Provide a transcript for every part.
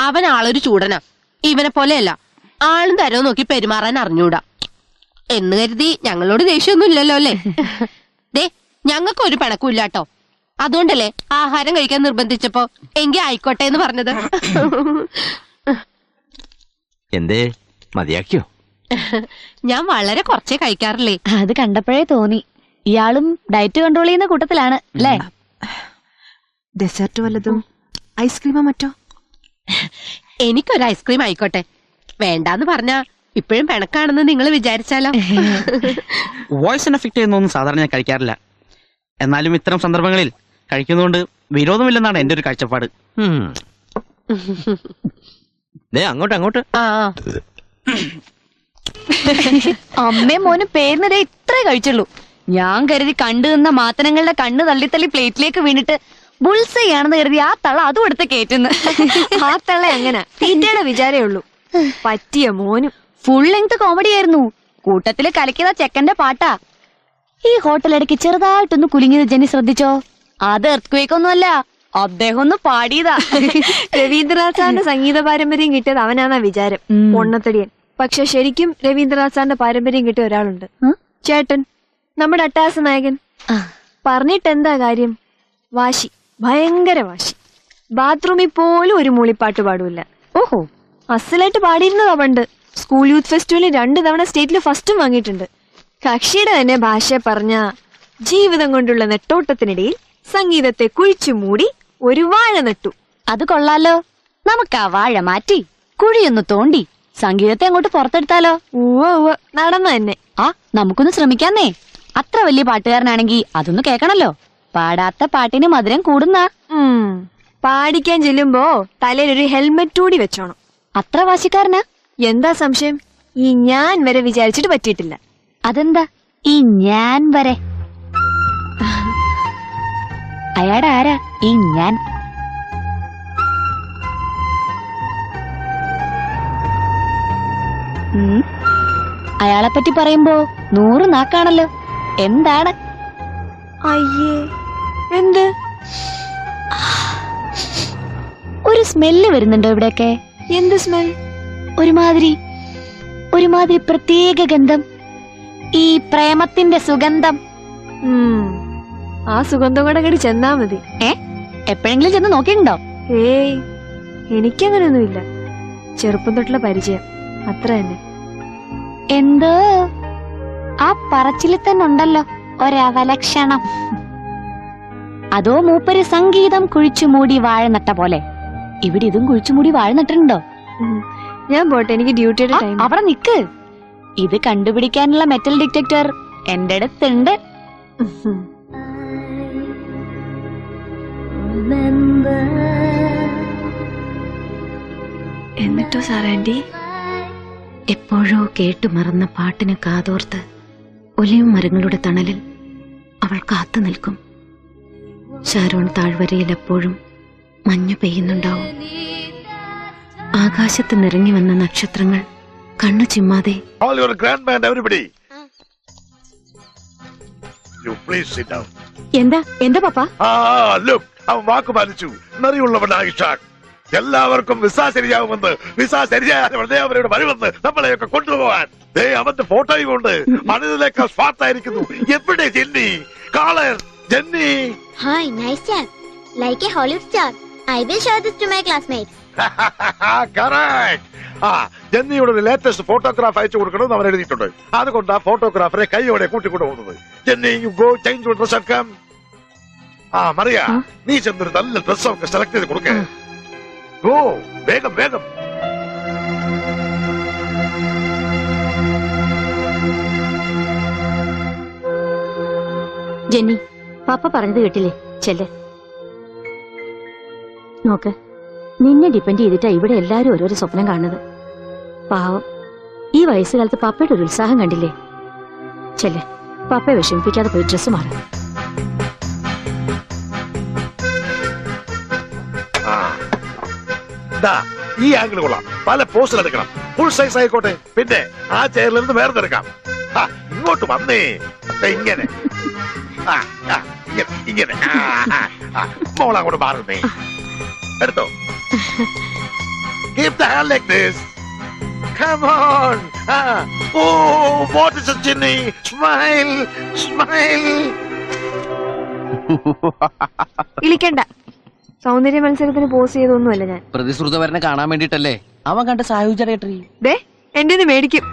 അവൻ ആളൊരു ചൂടനാ. ഇവനെ പോലെയല്ല, ആളും തരവും നോക്കി പെരുമാറാൻ അറിഞ്ഞൂടാ. എന്ന് കരുതി ഞങ്ങളോട് ദേഷ്യമൊന്നും ഇല്ലല്ലോ അല്ലേ? ദേ, ഞങ്ങൾക്ക് ഒരു പിണക്കില്ലാട്ടോ. അതുകൊണ്ടല്ലേ ആഹാരം കഴിക്കാൻ നിർബന്ധിച്ചപ്പോ എങ്കി ആയിക്കോട്ടെ എന്ന് പറഞ്ഞത്. എന്തേ മതിയാക്കിയോ? ഞാൻ വളരെ കുറച്ചേ കഴിക്കാറില്ലേ. അത് കണ്ടപ്പോഴേ തോന്നി ഇയാളും ഡയറ്റ് കൺട്രോൾ ചെയ്യുന്ന കൂട്ടത്തിലാണ് അല്ലേ? ഡെസേർട്ട് വല്ലതും, ഐസ്ക്രീമോ മറ്റോ? എനിക്കൊരു ഐസ്ക്രീം ആയിക്കോട്ടെ. വേണ്ടാന്ന് പറഞ്ഞാ ഇപ്പോഴും പിണക്കാണെന്ന് നിങ്ങൾ വിചാരിച്ചാലോ? വോയിസിന് എഫക്ട് ചെയ്യുന്നൊന്നും സാധാരണ ഞാൻ കഴിക്കാറില്ല. എന്നാലും ഇത്തരം സന്ദർഭങ്ങളിൽ കഴിക്കുന്നതുകൊണ്ട് വിരോധമില്ലെന്നാണ് എന്റെ ഒരു കാഴ്ചപ്പാട്. അങ്ങോട്ട് അങ്ങോട്ട്. അമ്മയും മോനും പേരിനതേ ഇത്രേ കഴിച്ചുള്ളൂ. ഞാൻ കരുതി കണ്ടു നിന്ന മാത്തനങ്ങളുടെ കണ്ണ് തള്ളി പ്ലേറ്റിലേക്ക് വീണിട്ട് ബുൾസയാണെന്ന് കരുതി ആ തള്ള അതും എടുത്ത് കേറ്റുന്നു. ആ തള്ള അങ്ങനെ തീറ്റയുടെ വിചാരേ ഉള്ളൂ. പറ്റിയ മോനും. ഫുൾ ലെങ്ത് കോമഡി ആയിരുന്നു. കൂട്ടത്തില് കലക്കിയതാ ചെക്കന്റെ പാട്ടാ. ഈ ഹോട്ടലിടയ്ക്ക് ചെറുതായിട്ടൊന്ന് കുലുങ്ങിയത് ജെന്നി ശ്രദ്ധിച്ചോ? അത് എർത്ത്ക്വേക്ക് ഒന്നുമല്ല, അദ്ദേഹം ഒന്ന് പാടിയതാ. രവീന്ദ്രനാഥ് സാറിന്റെ സംഗീത പാരമ്പര്യം കിട്ടിയത് അവനാന്നാ വിചാരം, പൊണ്ണത്തടിയൻ. പക്ഷെ ശരിക്കും രവീന്ദ്രനാഥ് സാറിന്റെ പാരമ്പര്യം കിട്ടിയ ഒരാളുണ്ട്, ചേട്ടൻ, നമ്മുടെ അട്ടാസ നായകൻ. പറഞ്ഞിട്ടെന്താ കാര്യം? വാശി, ഭയങ്കര വാശി. ബാത്റൂമിൽ പോലും ഒരു മൂളിപ്പാട്ട് പാടൂല. ഓഹോ, അസലായിട്ട് പാടിയിരുന്നതാ പണ്ട്. സ്കൂൾ യൂത്ത് ഫെസ്റ്റിവലിൽ 2 തവണ സ്റ്റേറ്റിൽ ഫസ്റ്റും വാങ്ങിയിട്ടുണ്ട്. കക്ഷിയുടെ തന്നെ ഭാഷ പറഞ്ഞ ജീവിതം കൊണ്ടുള്ള നെട്ടോട്ടത്തിനിടയിൽ സംഗീതത്തെ കുഴിച്ചു മൂടി ഒരു വാഴ നട്ടു. അത് കൊള്ളാലോ. നമുക്ക് ആ വാഴ മാറ്റി കുഴിയൊന്ന് തോണ്ടി സംഗീതത്തെ അങ്ങോട്ട് പുറത്തെടുത്താലോ? നടന്ന തന്നെ. ആ, നമുക്കൊന്ന് ശ്രമിക്കാന്നേ. അത്ര വലിയ പാട്ടുകാരനാണെങ്കി അതൊന്ന് കേക്കണല്ലോ. പാടാത്ത പാട്ടിന് മധുരം കൂടുന്ന. പാടിക്കാൻ ചെല്ലുമ്പോ തലയിലൊരു ഹെൽമെറ്റ് കൂടി വെച്ചോണം. അത്ര വാശിക്കാരനാ? എന്താ സംശയം? ഈ ഞാൻ വരെ വിചാരിച്ചിട്ട് പറ്റിയിട്ടില്ല. അതെന്താ ഈ ഞാൻ വരെ? അയാടെ ആരാ ഈ ഞാൻ? അയാളെ പറ്റി പറയുമ്പോ 100 നാക്കാണല്ലോ. എന്താണ്? അയ്യേ, എന്ത്? ഒരു സ്മെല്ല് വരുന്നുണ്ടോ ഇവിടെയൊക്കെ? എന്ത് സ്മെൽ? ഒരുമാതിരി പ്രത്യേക ഗന്ധം. ഈ പ്രേമത്തിന്റെ സുഗന്ധം. ആ സുഗന്ധം കൂടെ കടി ചെന്നാ മതി. എപ്പോഴെങ്കിലും ചെന്ന് നോക്കിയിട്ടുണ്ടോ? ഏയ്, എനിക്കങ്ങനെയൊന്നുമില്ല. ചെറുപ്പം തൊട്ടുള്ള പരിചയം, അത്ര തന്നെ. എന്തോ ആ പറച്ചിലിൽ തന്നെ ഉണ്ടല്ലോ ഒരവലക്ഷണം. അതോ മൂപ്പര് സംഗീതം കുഴിച്ചുമൂടി വാഴ നട്ട പോലെ ഇവിടെ ഇതും കുഴിച്ചുമൂടി വാഴ നട്ടിട്ടുണ്ടോ? ഞാൻ പോട്ടെ, എനിക്ക് ഡ്യൂട്ടിയുടെ ടൈം. അവിടെ നിക്ക്. ഇത് കണ്ടുപിടിക്കാനുള്ള മെറ്റൽ ഡിറ്റക്ടർ എന്റെ അടുത്തുണ്ട്. എന്നിട്ടോ സാറാൻറ്റി? എപ്പോഴോ കേട്ടു മറന്ന പാട്ടിന് കാതോർത്ത് ഒലിയും മരങ്ങളുടെ തണലിൽ അവൾ കാത്തു നിൽക്കും. ഷാരോൺ താഴ്വരയിൽ എപ്പോഴും മഞ്ഞു പെയ്യുന്നുണ്ടാവും. ആകാശത്ത് നിറങ്ങി വന്ന നക്ഷത്രങ്ങൾ കണ്ണു ചിമ്മാതെ. എന്താ പപ്പ? വാക്ക് പാലിച്ചു. നറിയുള്ളവനായി ഷാക്ക്. എല്ലാവർക്കും വിസ ശരിയാവുമെന്ന്, വിസ ശരിയായാലും അവരുടെ വരുമെന്ന് നമ്മളെയൊക്കെ കൊണ്ടുപോകാൻ. അവന്റെ ഫോട്ടോയും കൊണ്ട് മണിതിലേക്കാൾ സ്വാർത്തായിരിക്കുന്നു. എവിടെ Jenny? Caller Jenny. Hi, nice chat. Like a Hollywood star. I will show this to my classmates. Correct. ജെന്നിയുടെ ഒരു ലേറ്റസ്റ്റ് ഫോട്ടോഗ്രാഫ് അയച്ചു കൊടുക്കണമെന്ന് അവൻ എഴുതിയിട്ടുണ്ട്. അതുകൊണ്ട് ആ ഫോട്ടോഗ്രാഫറെ കൈയോടെ കൂട്ടിക്കൊണ്ടു പോകുന്നത്. Jenny, you go change your dress and come. Mariya, നീ ചെന്നൊരു നല്ല ഡ്രസ് ഒക്കെ സെലക്ട് ചെയ്ത് കൊടുക്കേ. ഗോ, വേഗം വേഗം. ജെന്നി, പാപ്പ പറഞ്ഞത് കേട്ടില്ലേ? ചെല്ല്. നോക്ക്, നിന്നെ ഡിപ്പെൻഡ് ചെയ്തിട്ടാ ഇവിടെ എല്ലാരും ഓരോരോ സ്വപ്നം കാണുന്നത്. പാവം, ഈ വയസ്സുകാലത്ത് പപ്പയുടെ ഒരു ഉത്സാഹം കണ്ടില്ലേ? ചെല്ല്, പപ്പയെ വിഷമിപ്പിക്കാതെ പോയി ഡ്രസ് മാറും. ഈ ആംഗിൾ കൊള്ളാം. പല പോസ്റ്റിൽ എടുക്കണം. ഫുൾ സൈസ് ആയിക്കോട്ടെ. പിന്നെ ആ ചെയറിൽ നിന്ന് വേർതെടുക്കാം. ഇങ്ങോട്ട് വന്നേ. ഇങ്ങനെ ഇങ്ങനെ മോളങ്ങോട്ട് മാറുന്നേ. എടുത്തോ. Keep the hand like this. Come on. Oh, what is it, Ginny? Smile, smile. ഇളിക്കണ്ട. സൗന്ദര്യ മത്സരത്തിന് പോസ് ചെയ്തൊന്നുമല്ല ഞാൻ. പ്രതിശ്രുതവരനെ കാണാൻ വേണ്ടിട്ടല്ലേ അവൻ കണ്ട സായുജരേട്ടറി. ദേ എന്റെ മേടിക്കും.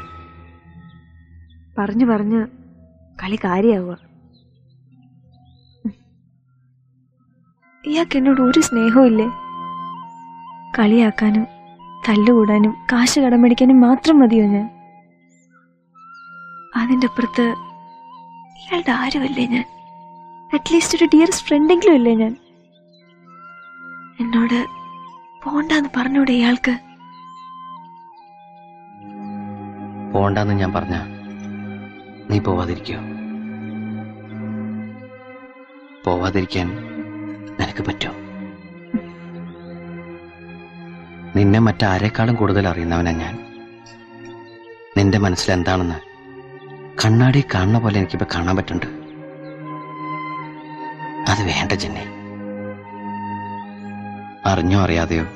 പറഞ്ഞു പറഞ്ഞ് കളി കാര്യാവുക. ഇയാൾക്ക് എന്നോട് ഒരു സ്നേഹവും ഇല്ലേ? കളിയാക്കാനും തല്ലുകൂടാനും കാശ് കടമടിക്കാനും മാത്രം മതിയോ ഞാൻ? അതിന്റെ അപ്പുറത്ത് ഇയാളുടെ ആരുമല്ലേ ഞാൻ? അറ്റ്ലീസ്റ്റ് ഒരു ഡിയറസ്റ്റ് ഫ്രണ്ടെങ്കിലും അല്ലേ ഞാൻ? എന്നോട് പോണ്ടെന്ന് പറഞ്ഞൂടെ ഇയാൾക്ക്? പോണ്ടെന്ന് ഞാൻ പറഞ്ഞ നീ പോവാതിരിക്കോ? പോവാതിരിക്കാൻ നിനക്ക് പറ്റോ? നിന്നെ മറ്റാരേക്കാളും കൂടുതൽ അറിയുന്നവനാ ഞാൻ. നിന്റെ മനസ്സിൽ എന്താണെന്ന് കണ്ണാടി കാണുന്ന പോലെ എനിക്കിപ്പോ കാണാൻ പറ്റുന്നുണ്ട്. അത് വേണ്ട ജെന്നി. അറിഞ്ഞോ അറിയാതെയോ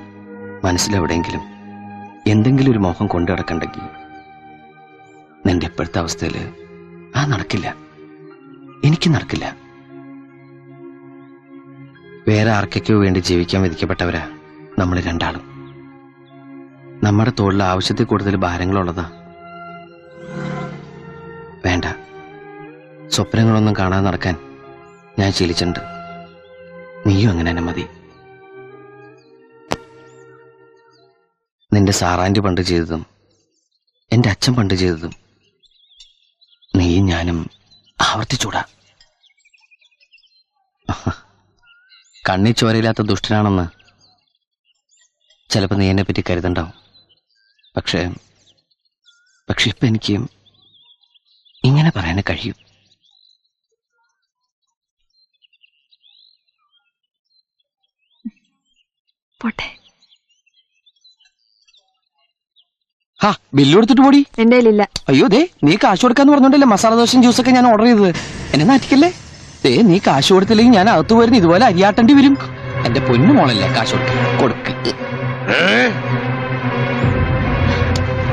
മനസ്സിലെവിടെയെങ്കിലും എന്തെങ്കിലും ഒരു മോഹം കൊണ്ടു നടക്കണ്ടെങ്കിൽ നിന്റെ ഇപ്പോഴത്തെ അവസ്ഥയില് ആ നടക്കില്ല. എനിക്ക് നടക്കില്ല. വേറെ ആർക്കൊക്കെയോ വേണ്ടി ജീവിക്കാൻ വിധിക്കപ്പെട്ടവരാ നമ്മൾ രണ്ടാളും. നമ്മുടെ തോളിൽ ആവശ്യത്തിൽ കൂടുതൽ ഭാരങ്ങളുള്ളതാ. വേണ്ട, സ്വപ്നങ്ങളൊന്നും കാണാതെ നടക്കാൻ ഞാൻ ശീലിച്ചിട്ടുണ്ട്. നീയും അങ്ങനെ തന്നെ മതി. നിന്റെ സാറാൻറ്റി പണ്ട് ചെയ്തതും എന്റെ അച്ഛൻ പണ്ട് ചെയ്തതും നീയും ഞാനും ആവർത്തിച്ചൂടാ. കണ്ണി ചോരയില്ലാത്ത ദുഷ്ടനാണെന്ന് ചിലപ്പോൾ നീ എന്നെ പറ്റി കരുതണ്ടാവും. പക്ഷെ ഇപ്പൊ എനിക്ക് ഇങ്ങനെ പറയാൻ കഴിയും. പോട്ടെ. ബില്ല് കൊടുത്തിട്ട് പോടി. എന്റെ കയ്യിലില്ല. അയ്യോ ദേ, നീ കാശ് കൊടുക്കാന്ന് പറഞ്ഞോണ്ടല്ലേ മസാല ദോശയും ജ്യൂസൊക്കെ ഞാൻ ഓർഡർ ചെയ്തത്. എന്നെ നാറ്റിക്കല്ലേ? ദേ, നീ കാശ് കൊടുത്തില്ലെങ്കിൽ ഞാൻ അകത്ത് പോരുന്ന ഇതുപോലെ അരിയാട്ടേണ്ടി വരും. എന്റെ പൊന്നു മോളല്ലേ, കാശ് കൊടുക്ക്.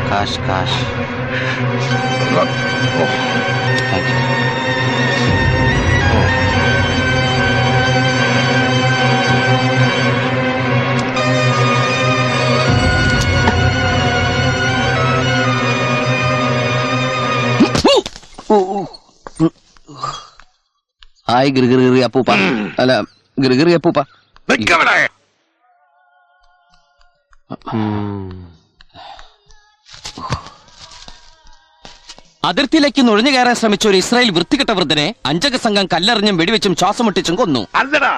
കാശ് കാശ്. Thank you. ഹായ് ഗിറിഗിറി അപ്പൂപ്പ. അല്ല, ഗിറിഗിറി അപ്പൂപ്പ. അതിർത്തിയിലേക്ക് നുഴഞ്ഞു കയറാൻ ശ്രമിച്ച ഒരു ഇസ്രായേൽ വൃത്തികെട്ട വൃദ്ധനെ അഞ്ചംഗ സംഘം കല്ലെറിഞ്ഞും വെടിവെച്ചും ശ്വാസം മുട്ടിച്ചും കൊന്നു. അല്ലടാ,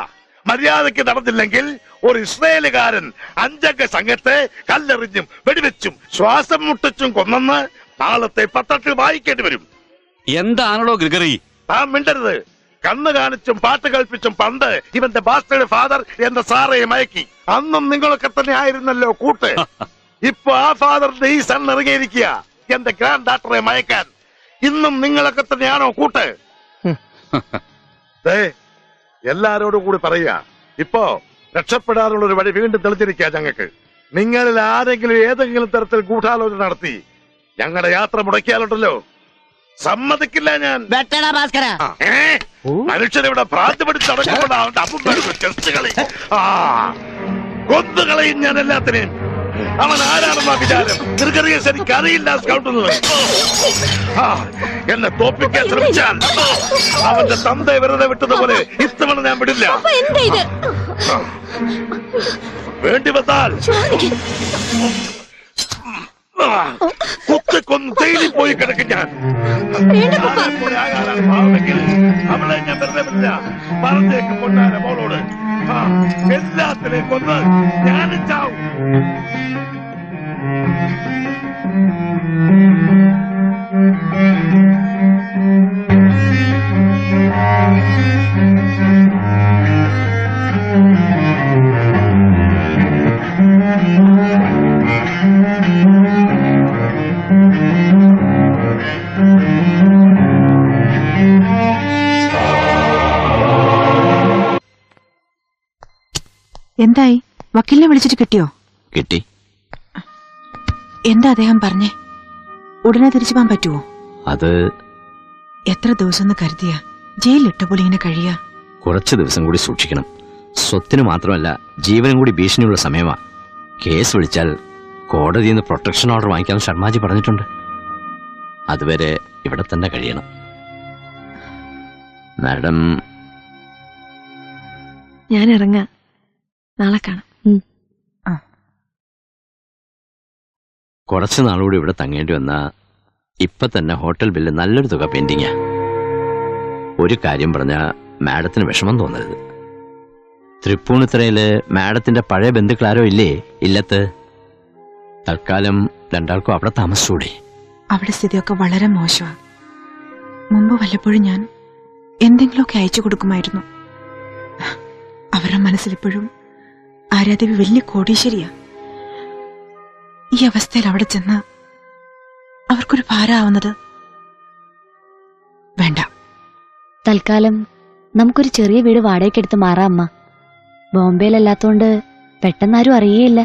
മര്യാദയ്ക്ക് നടന്നില്ലെങ്കിൽ ഒരു ഇസ്രായേലുകാരൻ അഞ്ചംഗ സംഘത്തെ കല്ലെറിഞ്ഞും വെടിവെച്ചും ശ്വാസം മുട്ടിച്ചും കൊന്നെന്ന് നാളത്തെ പത്രത്തിൽ വായിക്കേണ്ടി വരും. എന്താണല്ലോ ഗ്രിഗറി? താൻ മിണ്ടരുത്. കണ്ണ് കാണിച്ചും പാട്ട് കൽപ്പിച്ചും പണ്ട് ഇവന്റെ ബാസ്റ്റേഡ് ഫാദർ എന്ന സാറയെ മയക്കി. അന്നും നിങ്ങളൊക്കെ തന്നെ ആയിരുന്നല്ലോ കൂട്ട്. ഇപ്പൊ ആ ഫാദറിന്റെ ഈ സൺ ഇറങ്ങിയിരിക്കുക എന്റെ ഗ്രാൻഡ് ഡാറ്ററെ മയക്കാൻ. ഇന്നും നിങ്ങളൊക്കെ തന്നെയാണോ കൂട്ട്? എല്ലാരോടും കൂടി പറയുക, ഇപ്പോ രക്ഷപ്പെടാനുള്ള ഒരു വഴി വീണ്ടും തെളിഞ്ഞിരിക്കുക ഞങ്ങൾക്ക്. നിങ്ങളിൽ ആരെങ്കിലും ഏതെങ്കിലും തരത്തിൽ ഗൂഢാലോചന നടത്തി ഞങ്ങളുടെ യാത്ര മുടക്കിയാലുണ്ടല്ലോ, സമ്മതിക്കില്ല ഞാൻ. മനുഷ്യനിവിടെ ഭ്രാന്ത് പിടിച്ച് അടക്കപ്പെടാവുന്ന കൊന്നുകളയും ഞാൻ എല്ലാത്തിനെയും. അവൻ ആരാണെന്നാ വിചാരം? ചെറുകറിയ ശരിക്ക് അറിയില്ല സ്കൗട്ടുന്നത്. എന്നെ തോപ്പിക്കാൻ ശ്രമിച്ചാൽ അവന്റെ തന്ത വെറുതെ വിട്ടതുപോലെ ഇത്തവണ ഞാൻ വിടില്ല. വേണ്ടി വന്നാൽ കുത്തിക്കൊന്ന് തേടി പോയി കിടക്കും ഞാൻ. അവളെ ഞാൻ വെറുതെ വിടില്ല. പറഞ്ഞേക്ക് കൊണ്ടാര മോളോട്. എല്ലാത്തിനെയും കൊന്ന് ഞാനും ചാവും. എന്തായി? വക്കീലിനെ വിളിച്ചിട്ട് കിട്ടിയോ? കിട്ടി. എന്താ അദ്ദേഹം പറഞ്ഞേ? ഉടനെ തിരിച്ചു പോകാൻ പറ്റുമോ? അത് എത്ര ദിവസം കരുതിയ ജയിലിലിട്ട പോലെ ഇങ്ങനെ കഴിയാ? കുറച്ച് ദിവസം കൂടി സൂക്ഷിക്കണം. സ്വത്തിന് മാത്രമല്ല ജീവനും കൂടി ഭീഷണിയുള്ള സമയമാ. കേസ് വിളിച്ചാൽ കോടതിയിൽ നിന്ന് പ്രൊട്ടക്ഷൻ ഓർഡർ വാങ്ങിക്കാൻ ശർമാജി പറഞ്ഞിട്ടുണ്ട്. അതുവരെ ഇവിടെ തന്നെ കഴിയണം. മാഡം, ഞാൻ ഇറങ്ങാം. നാളെ കാണാം. കുറച്ച് നാളുകൂടി ഇവിടെ തങ്ങേണ്ടി വന്ന ഇപ്പൊ തന്നെ ഹോട്ടൽ ബില്ല് നല്ലൊരു തുക പെൻഡിങ്ങാ. ഒരു കാര്യം പറഞ്ഞ മാഡത്തിന് വിഷമം തോന്നരുത്. തൃപ്പൂണിത്തുറയില് മാഡത്തിന്റെ പഴയ ബന്ധുക്കളാരോ ഇല്ലേ ഇല്ലത്ത്? തൽക്കാലം രണ്ടാൾക്കും അവിടെ താമസിച്ചൂടെ? അവിടെ സ്ഥിതിയൊക്കെ വളരെ മോശമാ. മുമ്പ് വല്ലപ്പോഴും ഞാൻ എന്തെങ്കിലുമൊക്കെ അയച്ചു കൊടുക്കുമായിരുന്നു. അവരുടെ മനസ്സിലിപ്പോഴും ആരാദേവി വലിയ കോടീശ്വരിയാ. ഈ അവസ്ഥയിൽ അവിടെ ചെന്ന് അവർക്കൊരു ഭാരമാവുന്നത് വേണ്ട. തൽക്കാലം നമുക്കൊരു ചെറിയ വീട് വാടകയ്ക്കെടുത്ത് മാറാം അമ്മ. ബോംബെയിലല്ലാത്തോണ്ട് പെട്ടെന്നാരും അറിയേയില്ല.